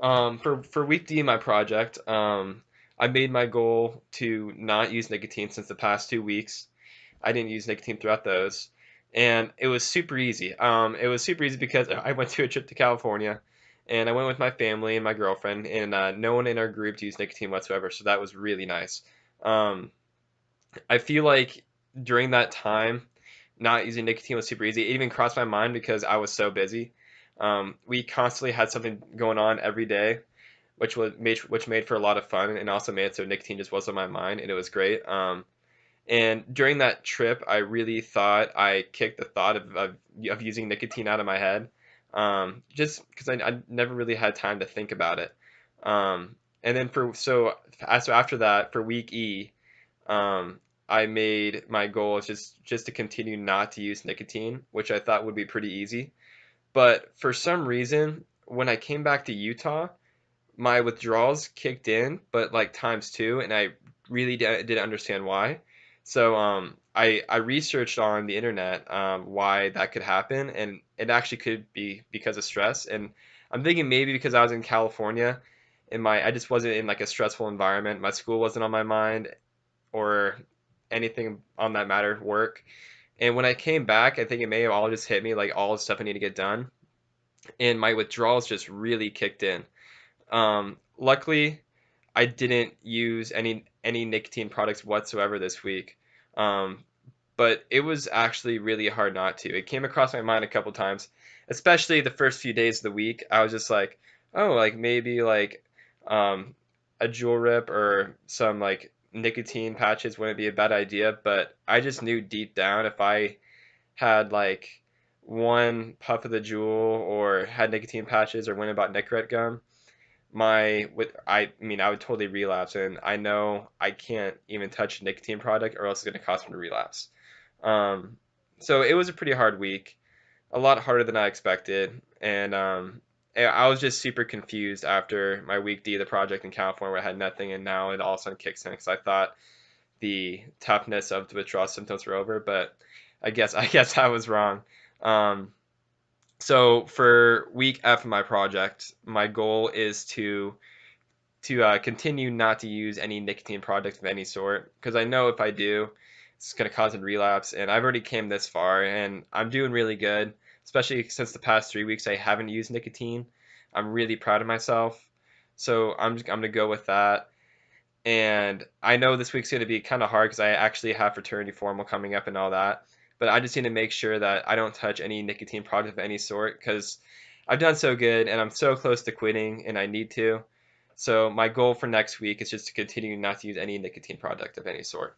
For week D, my project, I made my goal to not use nicotine since the past 2 weeks. I didn't use nicotine throughout those, and it was super easy. It was super easy because I went to a trip to California, and I went with my family and my girlfriend, and no one in our group used nicotine whatsoever, so that was really nice. Um, I feel like during that time, not using nicotine was super easy. It even crossed my mind because I was so busy. We constantly had something going on every day, which made for a lot of fun and also made it so nicotine just was on my mind and it was great. And during that trip, I really thought I kicked the thought of using nicotine out of my head, just because I never really had time to think about it. And then so after that, for week E, um, I made my goal is just to continue not to use nicotine, which I thought would be pretty easy. But for some reason, when I came back to Utah, my withdrawals kicked in, but like times two, and I really didn't understand why. So I researched on the internet why that could happen, and it actually could be because of stress. And I'm thinking maybe because I was in California, I just wasn't in like a stressful environment. My school wasn't on my mind, or anything on that matter, work. And when I came back, I think it may have all just hit me like all the stuff I need to get done, and my withdrawals just really kicked in. Luckily, I didn't use any nicotine products whatsoever this week. Um, but it was actually really hard not to. It came across my mind a couple times, especially the first few days of the week. I was just like, oh, like maybe like um, a Jewel Rip or some like nicotine patches wouldn't be a bad idea. But I just knew deep down if I had like one puff of the Jewel or had nicotine patches or went about Nicorette gum, I mean I would totally relapse, and I know I can't even touch a nicotine product or else it's going to cause me to relapse. um, so it was a pretty hard week, a lot harder than I expected, and I was just super confused after my week D of the project in California where I had nothing, and now it all of a sudden kicks in because I thought the toughness of the withdrawal symptoms were over, but I guess I was wrong. um, so for week F of my project, my goal is to continue not to use any nicotine products of any sort because I know if I do, it's going to cause a relapse. And I've already came this far, and I'm doing really good. Especially since the past 3 weeks, I haven't used nicotine. I'm really proud of myself. So I'm gonna go with that. And I know this week's gonna be kind of hard because I actually have fraternity formal coming up and all that. But I just need to make sure that I don't touch any nicotine product of any sort because I've done so good and I'm so close to quitting and I need to. So my goal for next week is just to continue not to use any nicotine product of any sort.